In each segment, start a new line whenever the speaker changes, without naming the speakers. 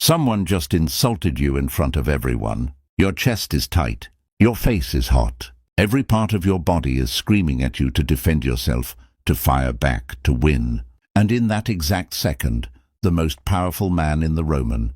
Someone just insulted you in front of everyone. Your chest is tight. Your face is hot. Every part of your body is screaming at you to defend yourself, to fire back, to win. And in that exact second, the most powerful man in the Roman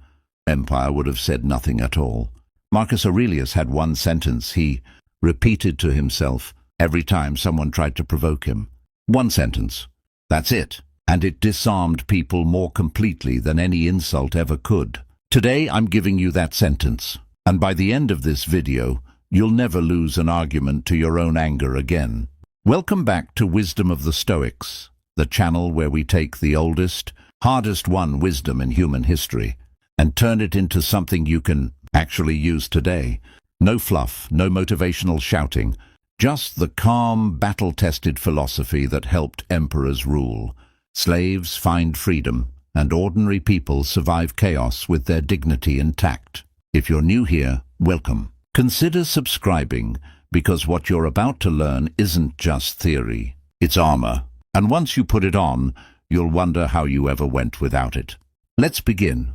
Empire would have said nothing at all. Marcus Aurelius had one sentence he repeated to himself every time someone tried to provoke him. One sentence. That's it. And it disarmed people more completely than any insult ever could. Today I'm giving you that sentence. And by the end of this video, you'll never lose an argument to your own anger again. Welcome back to Wisdom of the Stoics, the channel where we take the oldest, hardest-won wisdom in human history and turn it into something you can actually use today. No fluff, no motivational shouting, just the calm, battle-tested philosophy that helped emperors rule, slaves find freedom, and ordinary people survive chaos with their dignity intact. If you're new here, welcome. Consider subscribing, because what you're about to learn isn't just theory, it's armor. And once you put it on, you'll wonder how you ever went without it. Let's begin.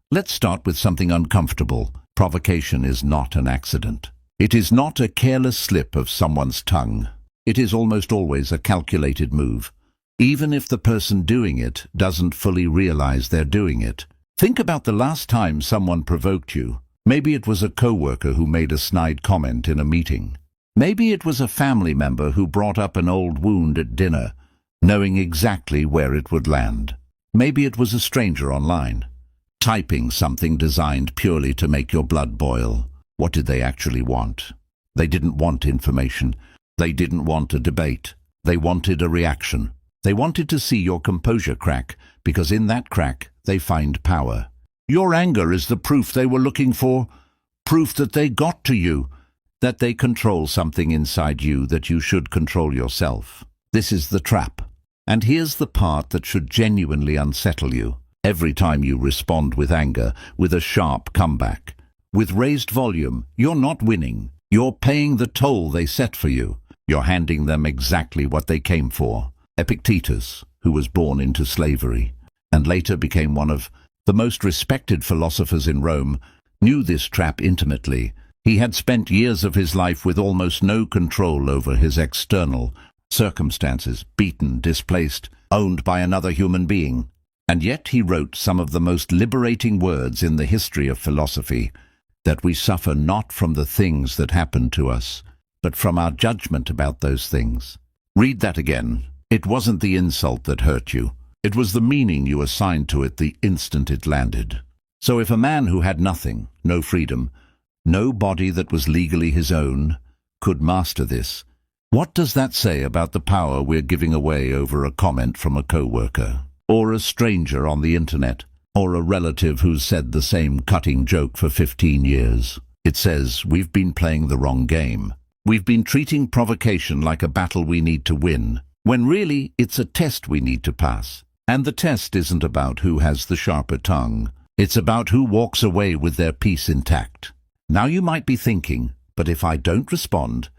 Let's start with something uncomfortable. Provocation is not an accident. It is not a careless slip of someone's tongue. It is almost always a calculated move, even if the person doing it doesn't fully realize they're doing it. Think about the last time someone provoked you. Maybe it was a coworker who made a snide comment in a meeting. Maybe it was a family member who brought up an old wound at dinner, knowing exactly where it would land. Maybe it was a stranger online, typing something designed purely to make your blood boil. What did they actually want? They didn't want information. They didn't want a debate. They wanted a reaction. They wanted to see your composure crack, because in that crack, they find power. Your anger is the proof they were looking for, proof that they got to you, that they control something inside you that you should control yourself. This is the trap. And here's the part that should genuinely unsettle you. Every time you respond with anger, with a sharp comeback, with raised volume, you're not winning. You're paying the toll they set for you. You're handing them exactly what they came for. Epictetus, who was born into slavery and later became one of the most respected philosophers in Rome, knew this trap intimately. He had spent years of his life with almost no control over his external circumstances, beaten, displaced, owned by another human being. And yet he wrote some of the most liberating words in the history of philosophy, that we suffer not from the things that happen to us, but from our judgment about those things. Read that again. It wasn't the insult that hurt you. It was the meaning you assigned to it the instant it landed. So if a man who had nothing, no freedom, no body that was legally his own, could master this, what does that say about the power we're giving away over a comment from a coworker, or a stranger on the internet, or a relative who's said the same cutting joke for 15 years? It says we've been playing the wrong game. We've been treating provocation like a battle we need to win, when really it's a test we need to pass. And the test isn't about who has the sharper tongue. It's about who walks away with their peace intact. Now you might be thinking, but if I don't respond,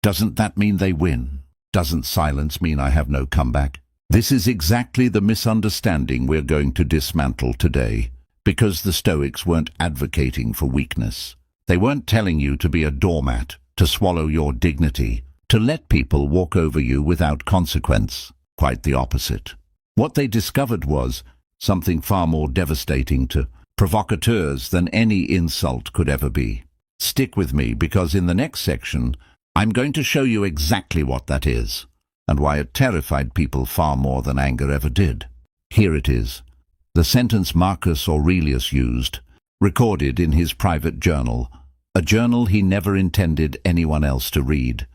doesn't that mean they win? Doesn't silence mean I have no comeback? This is exactly the misunderstanding we're going to dismantle today, because the Stoics weren't advocating for weakness. They weren't telling you to be a doormat, to swallow your dignity, to let people walk over you without consequence. Quite the opposite. What they discovered was something far more devastating to provocateurs than any insult could ever be. Stick with me, because in the next section, I'm going to show you exactly what that is, and why it terrified people far more than anger ever did. Here it is, the sentence Marcus Aurelius used, recorded in his private journal, a journal he never intended anyone else to read,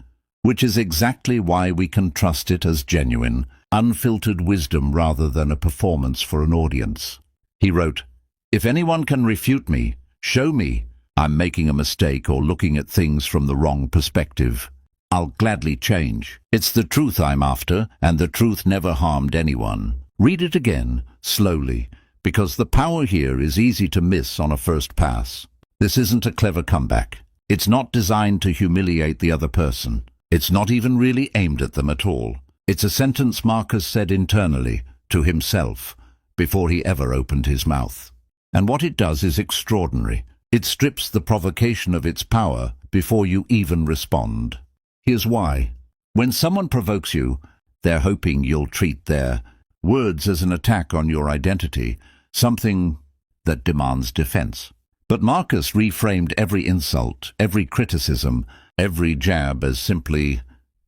which is exactly why we can trust it as genuine, unfiltered wisdom rather than a performance for an audience. He wrote, "If anyone can refute me, show me I'm making a mistake or looking at things from the wrong perspective. I'll gladly change. It's the truth I'm after, and the truth never harmed anyone." Read it again, slowly, because the power here is easy to miss on a first pass. This isn't a clever comeback. It's not designed to humiliate the other person. It's not even really aimed at them at all. It's a sentence Marcus said internally, to himself, before he ever opened his mouth. And what it does is extraordinary. It strips the provocation of its power before you even respond. Here's why. When someone provokes you, they're hoping you'll treat their words as an attack on your identity, something that demands defense. But Marcus reframed every insult, every criticism, every jab as simply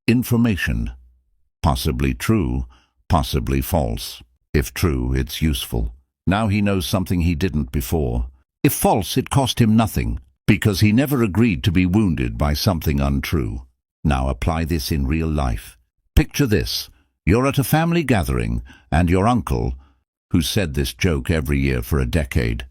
information. Possibly true, possibly false. If true, it's useful. Now he knows something he didn't before. If false, it cost him nothing, because he never agreed to be wounded by something untrue. Now apply this in real life. Picture this. You're at a family gathering, and your uncle, who said this joke every year for a decade,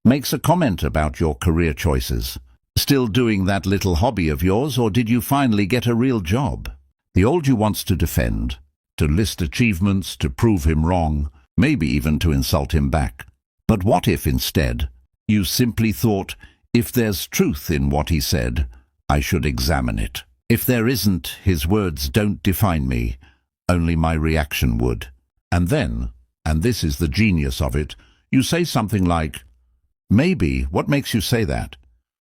makes a comment about your career choices. Still doing that little hobby of yours, or did you finally get a real job? The old you wants to defend, to list achievements, to prove him wrong, maybe even to insult him back. But what if instead you simply thought, if there's truth in what he said, I should examine it. If there isn't, his words don't define me, only my reaction would. And then, and this is the genius of it, you say something like, maybe, what makes you say that?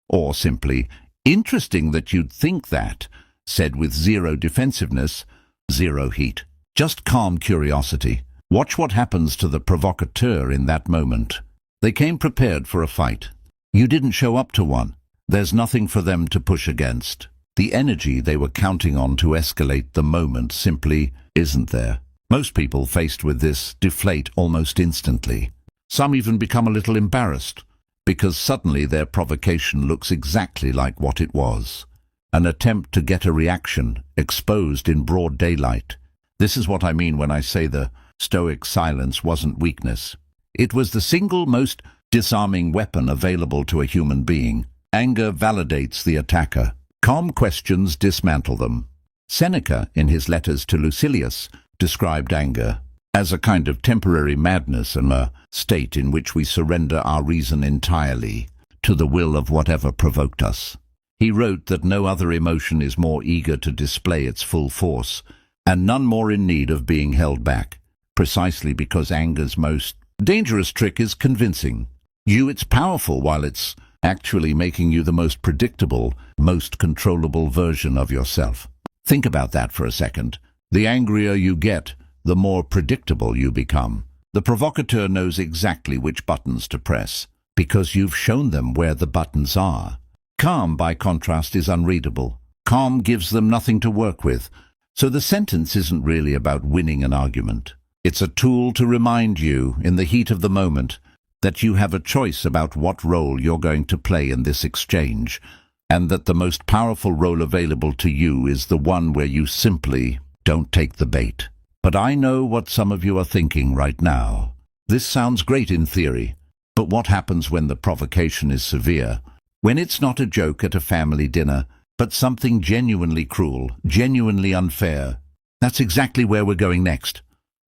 Or simply, interesting that you'd think that, said with zero defensiveness, zero heat. Just calm curiosity. Watch what happens to the provocateur in that moment. They came prepared for a fight. You didn't show up to one. There's nothing for them to push against. The energy they were counting on to escalate the moment simply isn't there. Most people faced with this deflate almost instantly. Some even become a little embarrassed, because suddenly their provocation looks exactly like what it was. An attempt to get a reaction, exposed in broad daylight. This is what I mean when I say the Stoic silence wasn't weakness. It was the single most disarming weapon available to a human being. Anger validates the attacker. Calm questions dismantle them. Seneca, in his letters to Lucilius, described anger as a kind of temporary madness and a state in which we surrender our reason entirely to the will of whatever provoked us. He wrote that no other emotion is more eager to display its full force, and none more in need of being held back, precisely because anger's most dangerous trick is convincing you it's powerful while it's actually making you the most predictable, most controllable version of yourself. Think about that for a second. The angrier you get, the more predictable you become. The provocateur knows exactly which buttons to press, because you've shown them where the buttons are. Calm, by contrast, is unreadable. Calm gives them nothing to work with, so the sentence isn't really about winning an argument. It's a tool to remind you, in the heat of the moment, that you have a choice about what role you're going to play in this exchange, and that the most powerful role available to you is the one where you simply don't take the bait. But I know what some of you are thinking right now. This sounds great in theory, but what happens when the provocation is severe? When it's not a joke at a family dinner, but something genuinely cruel, genuinely unfair? That's exactly where we're going next.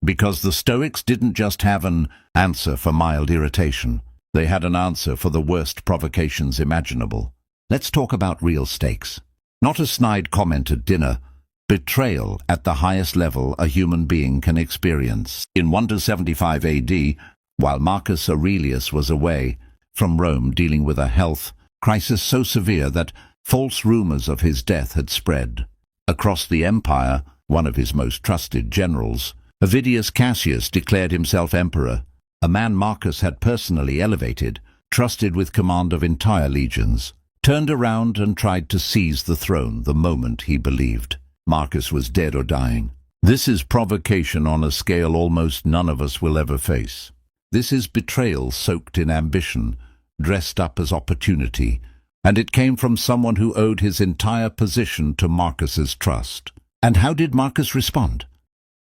Because the Stoics didn't just have an answer for mild irritation. They had an answer for the worst provocations imaginable. Let's talk about real stakes. Not a snide comment at dinner. Betrayal at the highest level a human being can experience. In 175 AD, while Marcus Aurelius was away from Rome dealing with a health crisis so severe that false rumors of his death had spread across the empire, one of his most trusted generals, Avidius Cassius, declared himself emperor, a man Marcus had personally elevated, trusted with command of entire legions, turned around and tried to seize the throne the moment he believed Marcus was dead or dying. This is provocation on a scale almost none of us will ever face. This is betrayal soaked in ambition, dressed up as opportunity, and it came from someone who owed his entire position to Marcus's trust. And how did Marcus respond?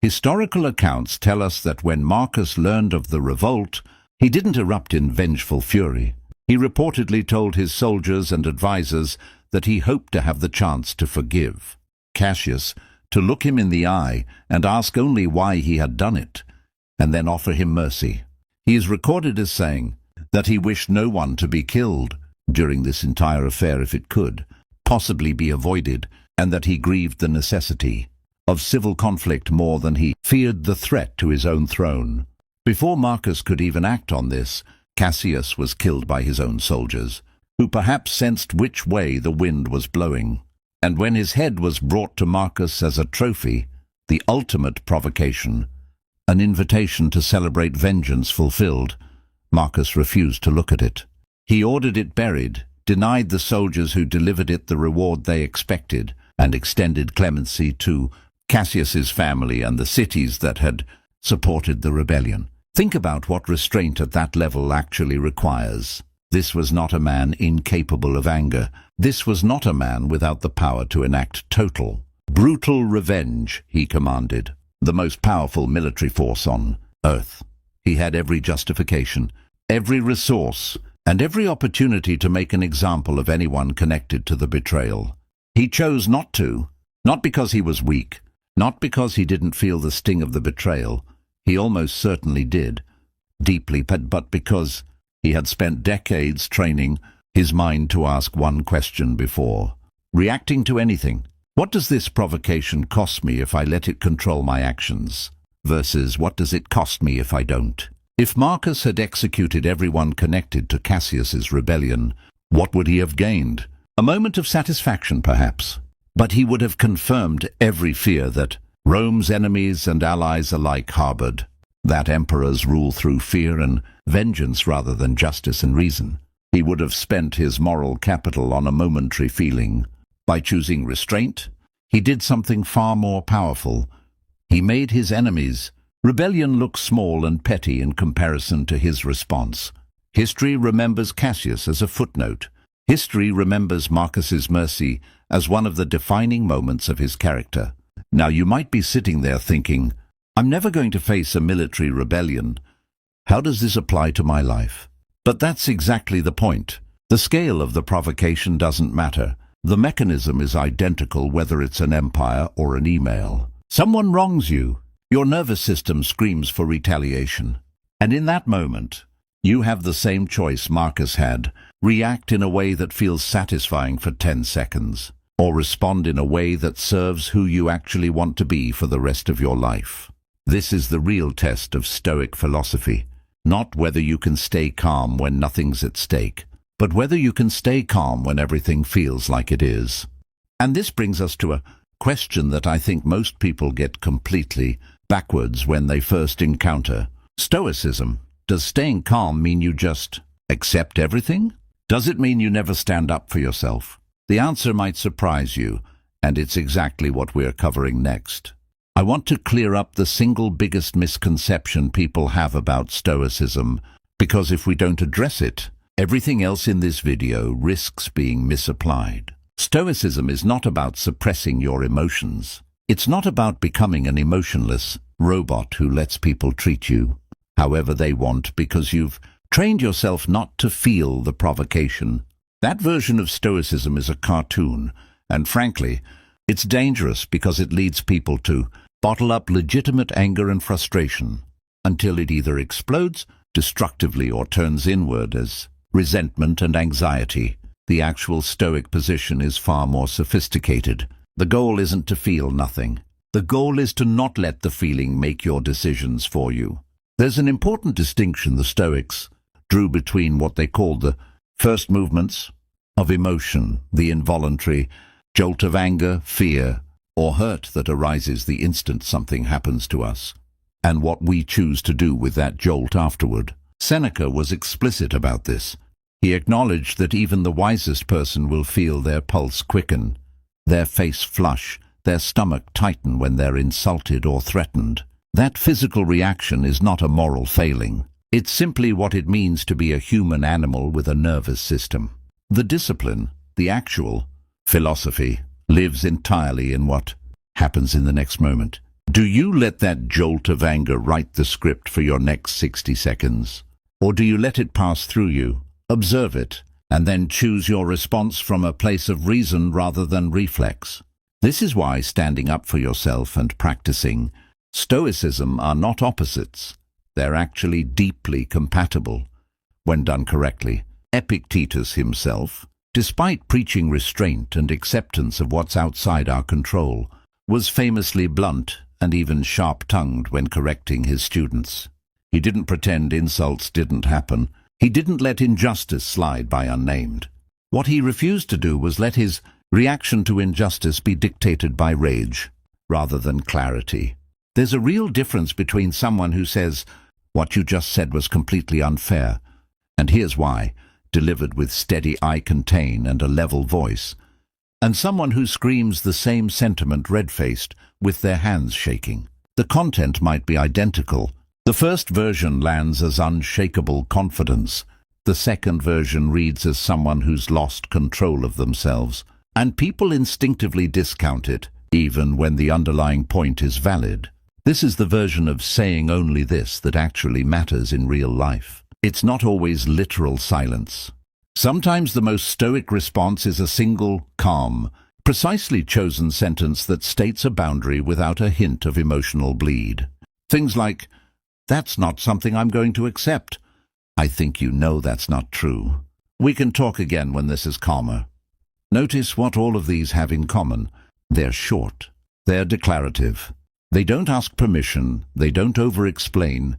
Historical accounts tell us that when Marcus learned of the revolt, he didn't erupt in vengeful fury. He reportedly told his soldiers and advisers that he hoped to have the chance to forgive Cassius, to look him in the eye and ask only why he had done it, and then offer him mercy. He is recorded as saying that he wished no one to be killed during this entire affair if it could possibly be avoided, and that he grieved the necessity of civil conflict more than he feared the threat to his own throne. Before Marcus could even act on this, Cassius was killed by his own soldiers, who perhaps sensed which way the wind was blowing. And when his head was brought to Marcus as a trophy, the ultimate provocation, an invitation to celebrate vengeance fulfilled, Marcus refused to look at it. He ordered it buried, denied the soldiers who delivered it the reward they expected, and extended clemency to Cassius's family and the cities that had supported the rebellion. Think about what restraint at that level actually requires. This was not a man incapable of anger. This was not a man without the power to enact total, brutal revenge, he commanded. The most powerful military force on earth. He had every justification, every resource, and every opportunity to make an example of anyone connected to the betrayal. He chose not to, not because he was weak, not because he didn't feel the sting of the betrayal. He almost certainly did, deeply, but because he had spent decades training his mind to ask one question before reacting to anything. What does this provocation cost me if I let it control my actions? Versus what does it cost me if I don't? If Marcus had executed everyone connected to Cassius's rebellion, what would he have gained? A moment of satisfaction, perhaps. But he would have confirmed every fear that Rome's enemies and allies alike harbored, that emperors rule through fear and vengeance rather than justice and reason. He would have spent his moral capital on a momentary feeling. By choosing restraint, he did something far more powerful. He made his enemies' rebellion look small and petty in comparison to his response. History remembers Cassius as a footnote. History remembers Marcus's mercy as one of the defining moments of his character. Now you might be sitting there thinking, I'm never going to face a military rebellion. How does this apply to my life? But that's exactly the point. The scale of the provocation doesn't matter. The mechanism is identical whether it's an empire or an email. Someone wrongs you. Your nervous system screams for retaliation. And in that moment, you have the same choice Marcus had. React in a way that feels satisfying for 10 seconds. Or respond in a way that serves who you actually want to be for the rest of your life. This is the real test of Stoic philosophy. Not whether you can stay calm when nothing's at stake, but whether you can stay calm when everything feels like it is. And this brings us to a question that I think most people get completely backwards when they first encounter Stoicism. Does staying calm mean you just accept everything? Does it mean you never stand up for yourself? The answer might surprise you, and it's exactly what we're covering next. I want to clear up the single biggest misconception people have about Stoicism, because if we don't address it, everything else in this video risks being misapplied. Stoicism is not about suppressing your emotions. It's not about becoming an emotionless robot who lets people treat you however they want because you've trained yourself not to feel the provocation. That version of Stoicism is a cartoon, and frankly, it's dangerous because it leads people to bottle up legitimate anger and frustration until it either explodes destructively or turns inward as resentment and anxiety. The actual Stoic position is far more sophisticated. The goal isn't to feel nothing. The goal is to not let the feeling make your decisions for you. There's an important distinction the Stoics drew between what they called the first movements of emotion, the involuntary jolt of anger, fear, or hurt that arises the instant something happens to us, and what we choose to do with that jolt afterward. Seneca was explicit about this. He acknowledged that even the wisest person will feel their pulse quicken, their face flush, their stomach tighten when they're insulted or threatened. That physical reaction is not a moral failing. It's simply what it means to be a human animal with a nervous system. The discipline, the actual philosophy, lives entirely in what happens in the next moment. Do you let that jolt of anger write the script for your next 60 seconds? Or do you let it pass through you, observe it, and then choose your response from a place of reason rather than reflex? This is why standing up for yourself and practicing Stoicism are not opposites. They're actually deeply compatible when done correctly. Epictetus himself, despite preaching restraint and acceptance of what's outside our control, was famously blunt and even sharp-tongued when correcting his students. He didn't pretend insults didn't happen. He didn't let injustice slide by unnamed. What he refused to do was let his reaction to injustice be dictated by rage, rather than clarity. There's a real difference between someone who says, "What you just said was completely unfair, and here's why," delivered with steady eye contain and a level voice, and someone who screams the same sentiment red-faced, with their hands shaking. The content might be identical. The first version lands as unshakable confidence. The second version reads as someone who's lost control of themselves. And people instinctively discount it, even when the underlying point is valid. This is the version of saying only this that actually matters in real life. It's not always literal silence. Sometimes the most stoic response is a single, calm, precisely chosen sentence that states a boundary without a hint of emotional bleed. Things like, "That's not something I'm going to accept. I think you know that's not true. We can talk again when this is calmer." Notice what all of these have in common. They're short. They're declarative. They don't ask permission, they don't over-explain,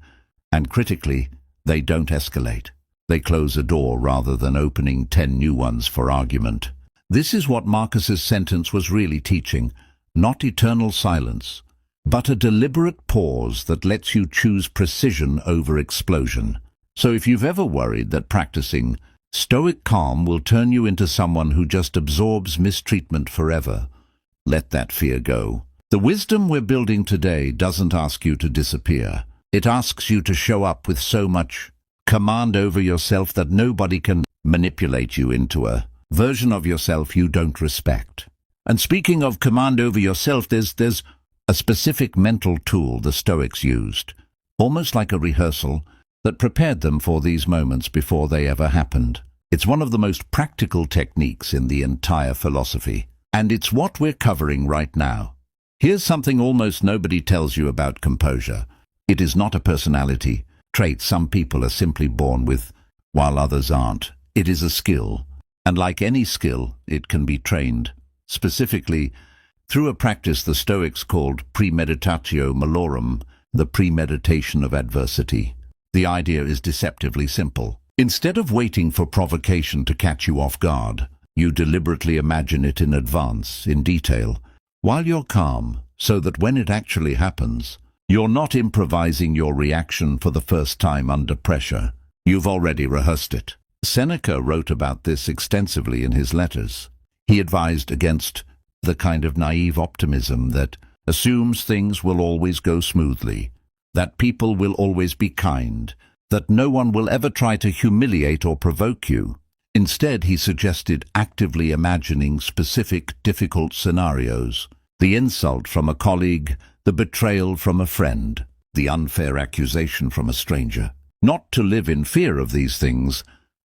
and critically, they don't escalate. They close a door rather than opening 10 new ones for argument. This is what Marcus's sentence was really teaching, not eternal silence, but a deliberate pause that lets you choose precision over explosion. So if you've ever worried that practicing stoic calm will turn you into someone who just absorbs mistreatment forever, let that fear go. The wisdom we're building today doesn't ask you to disappear. It asks you to show up with so much command over yourself that nobody can manipulate you into a version of yourself you don't respect. And speaking of command over yourself, there's a specific mental tool the Stoics used, almost like a rehearsal, that prepared them for these moments before they ever happened. It's one of the most practical techniques in the entire philosophy, and it's what we're covering right now. Here's something almost nobody tells you about composure. It is not a personality trait some people are simply born with, while others aren't. It is a skill, and like any skill, it can be trained, specifically through a practice the Stoics called premeditatio malorum, the premeditation of adversity. The idea is deceptively simple. Instead of waiting for provocation to catch you off guard, you deliberately imagine it in advance, in detail, while you're calm, so that when it actually happens, you're not improvising your reaction for the first time under pressure. You've already rehearsed it. Seneca wrote about this extensively in his letters. He advised against the kind of naive optimism that assumes things will always go smoothly, that people will always be kind, that no one will ever try to humiliate or provoke you. Instead, he suggested actively imagining specific, difficult scenarios: the insult from a colleague, the betrayal from a friend, the unfair accusation from a stranger. Not to live in fear of these things,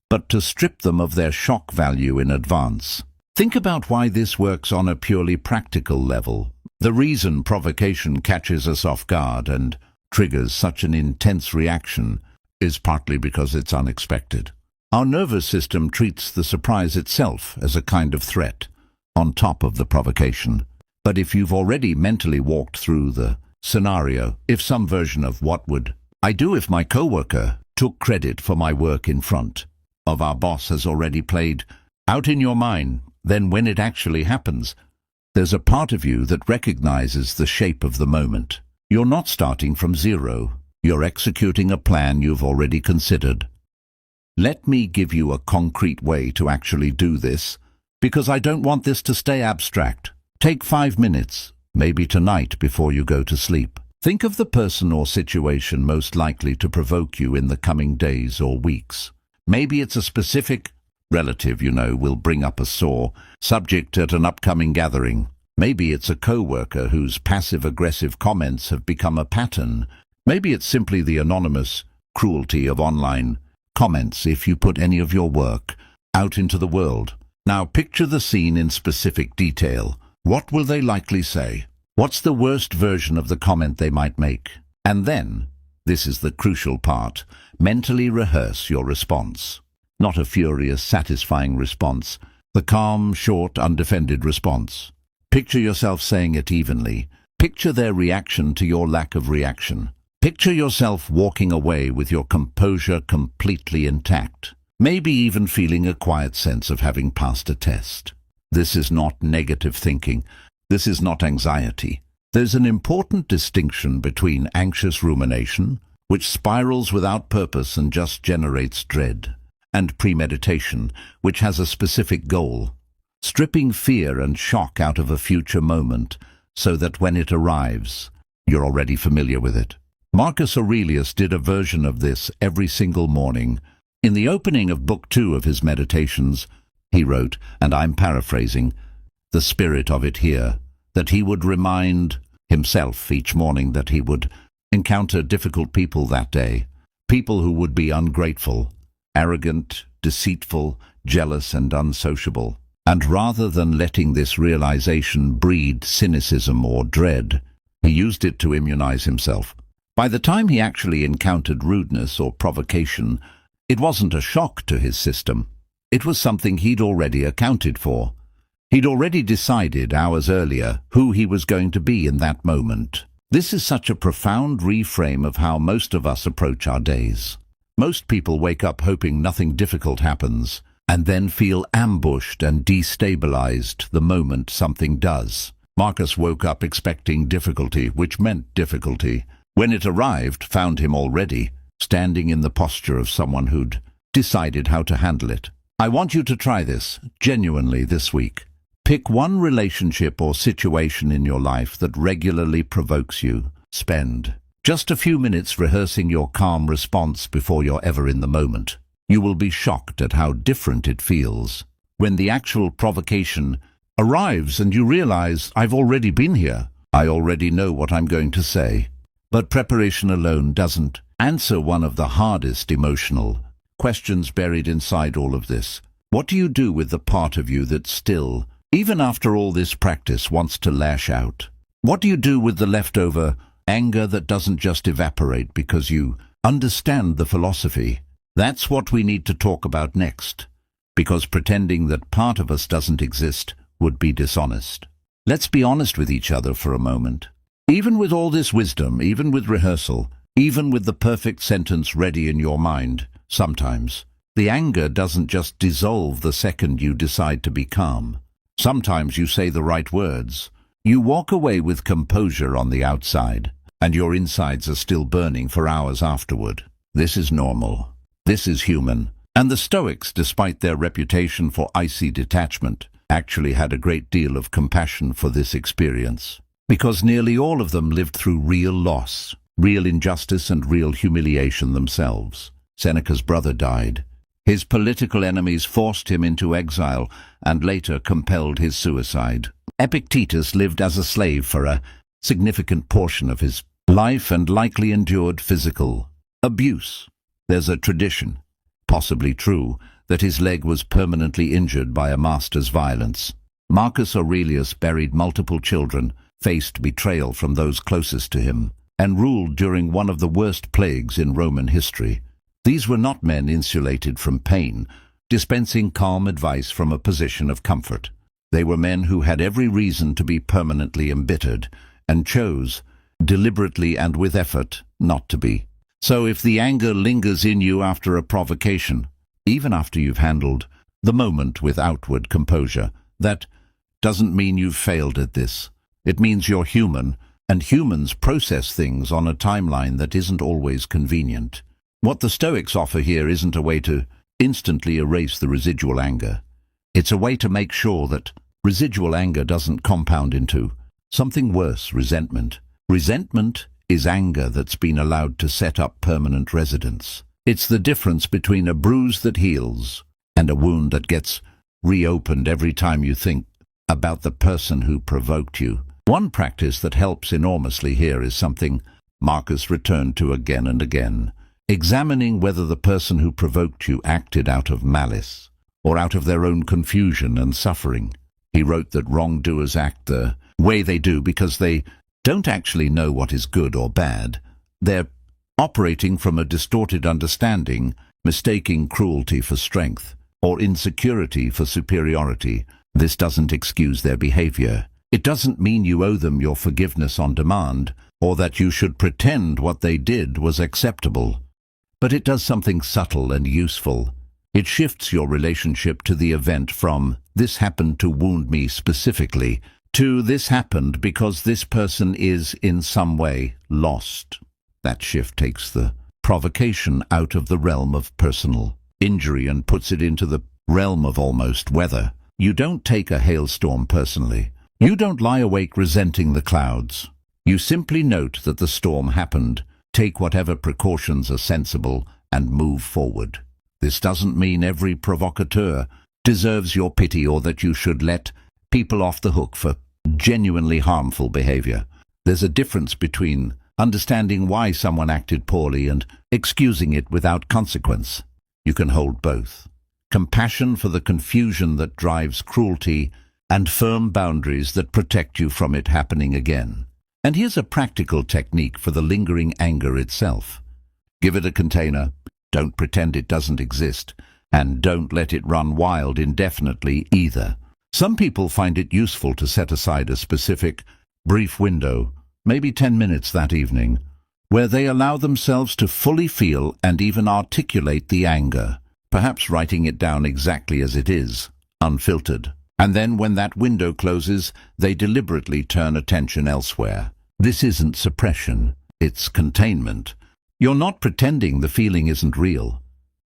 but to strip them of their shock value in advance. Think about why this works on a purely practical level. The reason provocation catches us off guard and triggers such an intense reaction is partly because it's unexpected. Our nervous system treats the surprise itself as a kind of threat, on top of the provocation. But if you've already mentally walked through the scenario, if some version of what would I do if my coworker took credit for my work in front of our boss has already played out in your mind, then when it actually happens, there's a part of you that recognizes the shape of the moment. You're not starting from zero. You're executing a plan you've already considered. Let me give you a concrete way to actually do this, because I don't want this to stay abstract. Take 5 minutes, maybe tonight before you go to sleep. Think of the person or situation most likely to provoke you in the coming days or weeks. Maybe it's a specific relative will bring up a sore subject at an upcoming gathering. Maybe it's a co-worker whose passive-aggressive comments have become a pattern. Maybe it's simply the anonymous cruelty of online comments if you put any of your work out into the world. Now picture the scene in specific detail. What will they likely say? What's the worst version of the comment they might make? And then, this is the crucial part, mentally rehearse your response. Not a furious, satisfying response, the calm, short, undefended response. Picture yourself saying it evenly. Picture their reaction to your lack of reaction. Picture yourself walking away with your composure completely intact, maybe even feeling a quiet sense of having passed a test. This is not negative thinking. This is not anxiety. There's an important distinction between anxious rumination, which spirals without purpose and just generates dread, and premeditation, which has a specific goal, stripping fear and shock out of a future moment so that when it arrives, you're already familiar with it. Marcus Aurelius did a version of this every single morning. In the opening of Book 2 of his Meditations, he wrote, and I'm paraphrasing, the spirit of it here, that he would remind himself each morning that he would encounter difficult people that day, people who would be ungrateful, arrogant, deceitful, jealous and unsociable. And rather than letting this realization breed cynicism or dread, he used it to immunize himself. By the time he actually encountered rudeness or provocation, it wasn't a shock to his system. It was something he'd already accounted for. He'd already decided hours earlier who he was going to be in that moment. This is such a profound reframe of how most of us approach our days. Most people wake up hoping nothing difficult happens, and then feel ambushed and destabilized the moment something does. Marcus woke up expecting difficulty, which meant difficulty. When it arrived, found him already standing in the posture of someone who'd decided how to handle it. I want you to try this, genuinely, this week. Pick one relationship or situation in your life that regularly provokes you. Spend just a few minutes rehearsing your calm response before you're ever in the moment. You will be shocked at how different it feels when the actual provocation arrives and you realize, I've already been here. I already know what I'm going to say. But preparation alone doesn't answer one of the hardest emotional questions buried inside all of this. What do you do with the part of you that still, even after all this practice, wants to lash out? What do you do with the leftover anger that doesn't just evaporate because you understand the philosophy? That's what we need to talk about next, because pretending that part of us doesn't exist would be dishonest. Let's be honest with each other for a moment. Even with all this wisdom, even with rehearsal, even with the perfect sentence ready in your mind, sometimes the anger doesn't just dissolve the second you decide to be calm. Sometimes you say the right words. You walk away with composure on the outside, and your insides are still burning for hours afterward. This is normal. This is human. And the Stoics, despite their reputation for icy detachment, actually had a great deal of compassion for this experience, because nearly all of them lived through real loss, real injustice and real humiliation themselves. Seneca's brother died. His political enemies forced him into exile and later compelled his suicide. Epictetus lived as a slave for a significant portion of his life and likely endured physical abuse. There's a tradition, possibly true, that his leg was permanently injured by a master's violence. Marcus Aurelius buried multiple children, faced betrayal from those closest to him, and ruled during one of the worst plagues in Roman history. These were not men insulated from pain, dispensing calm advice from a position of comfort. They were men who had every reason to be permanently embittered, and chose, deliberately and with effort, not to be. So if the anger lingers in you after a provocation, even after you've handled the moment with outward composure, that doesn't mean you've failed at this. It means you're human, and humans process things on a timeline that isn't always convenient. What the Stoics offer here isn't a way to instantly erase the residual anger. It's a way to make sure that residual anger doesn't compound into something worse, resentment. Resentment is anger that's been allowed to set up permanent residence. It's the difference between a bruise that heals and a wound that gets reopened every time you think about the person who provoked you. One practice that helps enormously here is something Marcus returned to again and again: examining whether the person who provoked you acted out of malice or out of their own confusion and suffering. He wrote that wrongdoers act the way they do because they don't actually know what is good or bad. They're operating from a distorted understanding, mistaking cruelty for strength or insecurity for superiority. This doesn't excuse their behavior. It doesn't mean you owe them your forgiveness on demand, or that you should pretend what they did was acceptable. But it does something subtle and useful. It shifts your relationship to the event from "this happened to wound me specifically" to "this happened because this person is in some way lost." That shift takes the provocation out of the realm of personal injury and puts it into the realm of almost weather. You don't take a hailstorm personally. You don't lie awake resenting the clouds. You simply note that the storm happened, take whatever precautions are sensible, and move forward. This doesn't mean every provocateur deserves your pity or that you should let people off the hook for genuinely harmful behavior. There's a difference between understanding why someone acted poorly and excusing it without consequence. You can hold both. Compassion for the confusion that drives cruelty and firm boundaries that protect you from it happening again. And here's a practical technique for the lingering anger itself. Give it a container. Don't pretend it doesn't exist. And don't let it run wild indefinitely either. Some people find it useful to set aside a specific, brief window, maybe 10 minutes that evening, where they allow themselves to fully feel and even articulate the anger, perhaps writing it down exactly as it is, unfiltered. And then when that window closes, they deliberately turn attention elsewhere. This isn't suppression, it's containment. You're not pretending the feeling isn't real.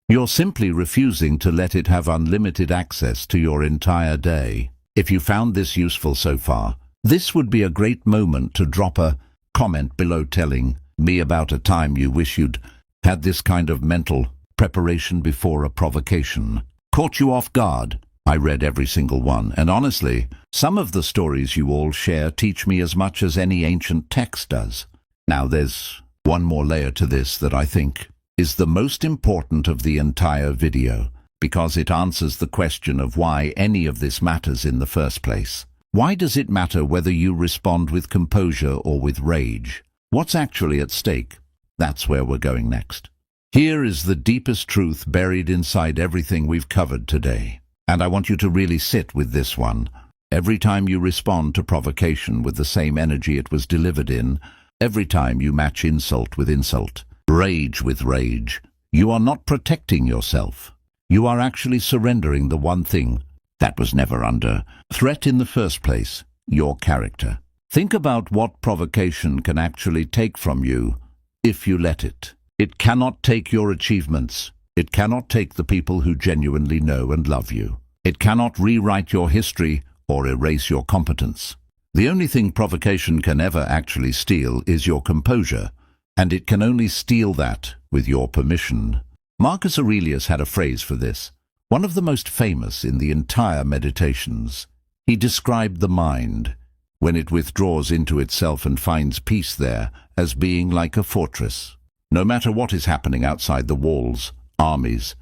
You're simply refusing to let it have unlimited access to your entire day. If you found this useful so far, this would be a great moment to drop a comment below telling me about a time you wish you'd had this kind of mental preparation before a provocation. Caught you off guard? I read every single one, and honestly, some of the stories you all share teach me as much as any ancient text does. Now there's one more layer to this that I think is the most important of the entire video, because it answers the question of why any of this matters in the first place. Why does it matter whether you respond with composure or with rage? What's actually at stake? That's where we're going next. Here is the deepest truth buried inside everything we've covered today. And I want you to really sit with this one. Every time you respond to provocation with the same energy it was delivered in, every time you match insult with insult, rage with rage, you are not protecting yourself. You are actually surrendering the one thing that was never under threat in the first place, your character. Think about what provocation can actually take from you if you let it. It cannot take your achievements. It cannot take the people who genuinely know and love you. It cannot rewrite your history or erase your competence. The only thing provocation can ever actually steal is your composure, and it can only steal that with your permission. Marcus Aurelius had a phrase for this, one of the most famous in the entire Meditations. He described the mind, when it withdraws into itself and finds peace there, as being like a fortress. No matter what is happening outside the walls, armies,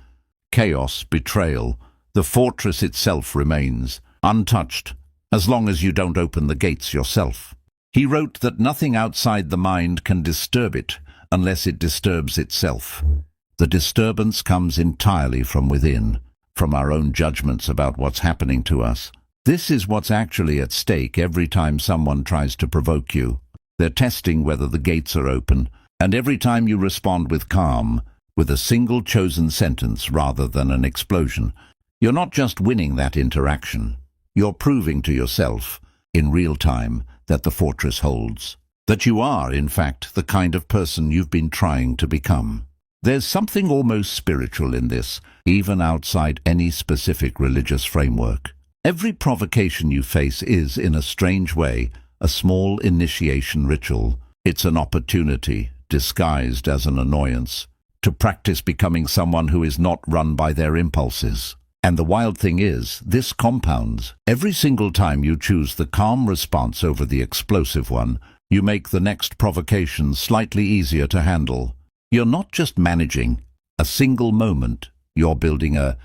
chaos, betrayal, the fortress itself remains untouched, as long as you don't open the gates yourself. He wrote that nothing outside the mind can disturb it unless it disturbs itself. The disturbance comes entirely from within, from our own judgments about what's happening to us. This is what's actually at stake every time someone tries to provoke you. They're testing whether the gates are open, and every time you respond with calm, with a single chosen sentence rather than an explosion, you're not just winning that interaction. You're proving to yourself, in real time, that the fortress holds. That you are, in fact, the kind of person you've been trying to become. There's something almost spiritual in this, even outside any specific religious framework. Every provocation you face is, in a strange way, a small initiation ritual. It's an opportunity, disguised as an annoyance, to practice becoming someone who is not run by their impulses. And the wild thing is, this compounds. Every single time you choose the calm response over the explosive one, you make the next provocation slightly easier to handle. You're not just managing a single moment, you're building a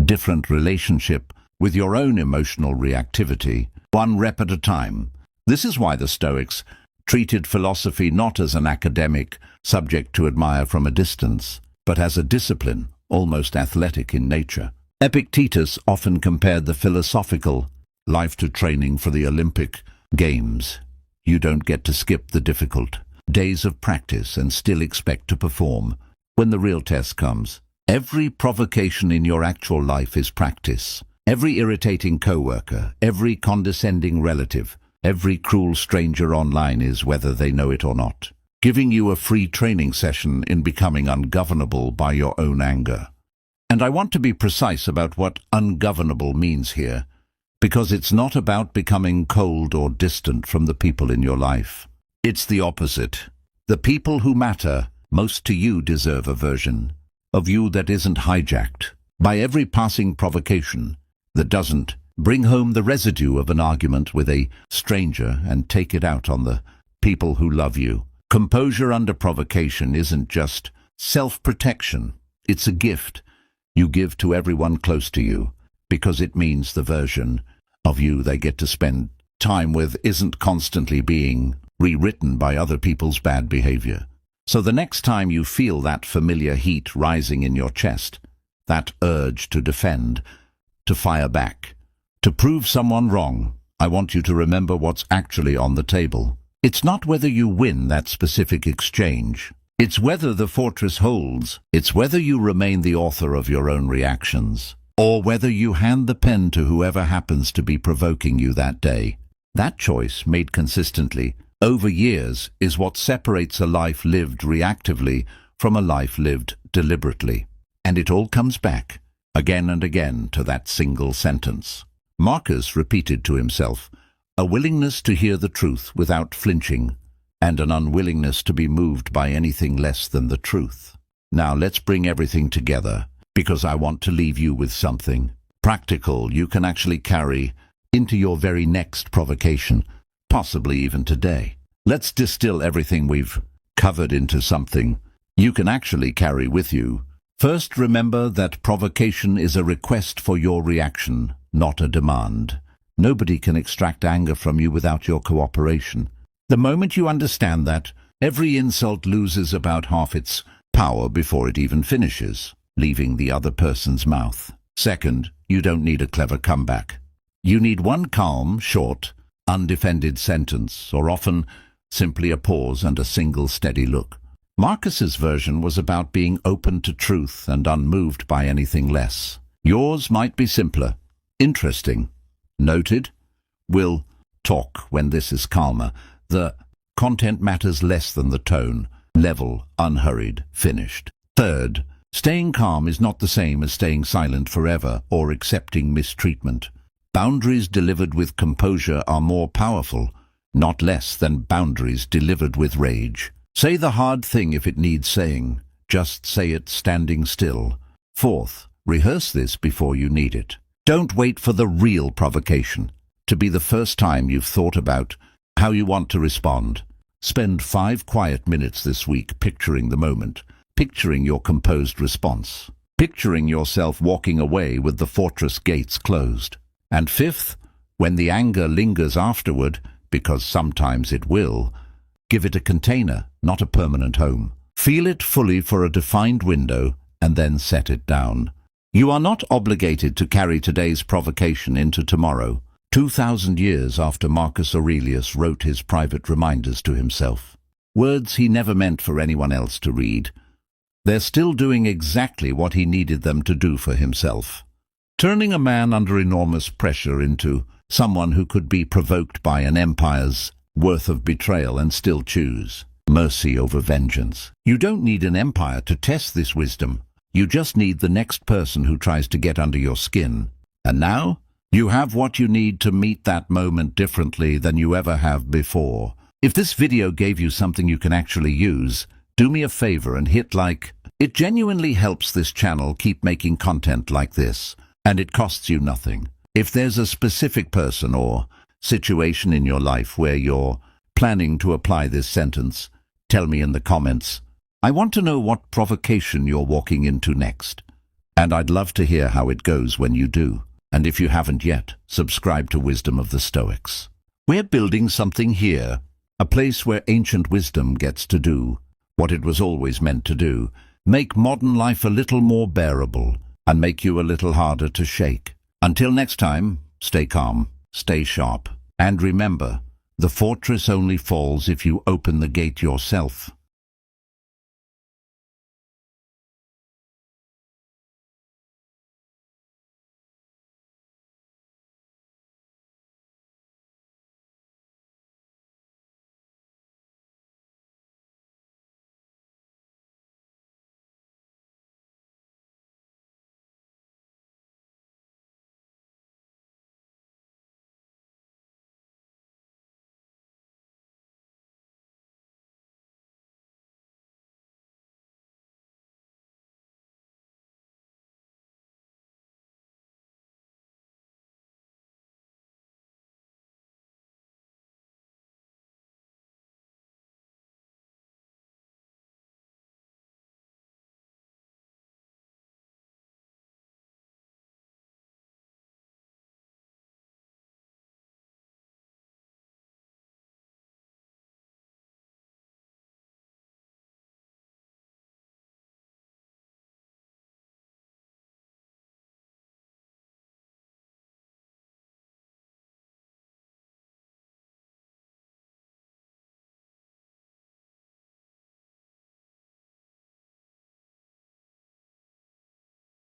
different relationship with your own emotional reactivity, one rep at a time. This is why the Stoics treated philosophy not as an academic subject to admire from a distance, but as a discipline, almost athletic in nature. Epictetus often compared the philosophical life to training for the Olympic Games. You don't get to skip the difficult days of practice and still expect to perform. When the real test comes, every provocation in your actual life is practice. Every irritating coworker, every condescending relative, every cruel stranger online is, whether they know it or not, giving you a free training session in becoming ungovernable by your own anger. And I want to be precise about what ungovernable means here, because it's not about becoming cold or distant from the people in your life. It's the opposite. The people who matter most to you deserve a version of you that isn't hijacked by every passing provocation, that doesn't bring home the residue of an argument with a stranger and take it out on the people who love you. Composure under provocation isn't just self-protection. It's a gift you give to everyone close to you, because it means the version of you they get to spend time with isn't constantly being rewritten by other people's bad behavior. So the next time you feel that familiar heat rising in your chest, that urge to defend, to fire back, to prove someone wrong, I want you to remember what's actually on the table. It's not whether you win that specific exchange. It's whether the fortress holds. It's whether you remain the author of your own reactions, or whether you hand the pen to whoever happens to be provoking you that day. That choice, made consistently over years, is what separates a life lived reactively from a life lived deliberately. And it all comes back, again and again, to that single sentence. Marcus repeated to himself, a willingness to hear the truth without flinching, and an unwillingness to be moved by anything less than the truth. Now let's bring everything together, because I want to leave you with something practical you can actually carry into your very next provocation, possibly even today. Let's distill everything we've covered into something you can actually carry with you. First, remember that provocation is a request for your reaction, not a demand. Nobody can extract anger from you without your cooperation. The moment you understand that, every insult loses about half its power before it even finishes, leaving the other person's mouth. Second, you don't need a clever comeback. You need one calm, short, undefended sentence, or often simply a pause and a single steady look. Marcus's version was about being open to truth and unmoved by anything less. Yours might be simpler. Interesting. Noted. We'll talk when this is calmer. The content matters less than the tone. Level, unhurried, finished. Third, staying calm is not the same as staying silent forever or accepting mistreatment. Boundaries delivered with composure are more powerful, not less than boundaries delivered with rage. Say the hard thing if it needs saying. Just say it standing still. Fourth, rehearse this before you need it. Don't wait for the real provocation to be the first time you've thought about how you want to respond. Spend 5 quiet minutes this week picturing the moment, picturing your composed response, picturing yourself walking away with the fortress gates closed. And fifth, when the anger lingers afterward, because sometimes it will, give it a container, not a permanent home. Feel it fully for a defined window and then set it down. You are not obligated to carry today's provocation into tomorrow, 2,000 years after Marcus Aurelius wrote his private reminders to himself. Words he never meant for anyone else to read. They're still doing exactly what he needed them to do for himself. Turning a man under enormous pressure into someone who could be provoked by an empire's worth of betrayal and still choose mercy over vengeance. You don't need an empire to test this wisdom. You just need the next person who tries to get under your skin. And now, you have what you need to meet that moment differently than you ever have before. If this video gave you something you can actually use, do me a favor and hit like. It genuinely helps this channel keep making content like this, and it costs you nothing. If there's a specific person or situation in your life where you're planning to apply this sentence, tell me in the comments. I want to know what provocation you're walking into next, and I'd love to hear how it goes when you do. And if you haven't yet, subscribe to Wisdom of the Stoics. We're building something here, a place where ancient wisdom gets to do what it was always meant to do, make modern life a little more bearable and make you a little harder to shake. Until next time, stay calm, stay sharp, and remember, The fortress only falls if you open the gate yourself.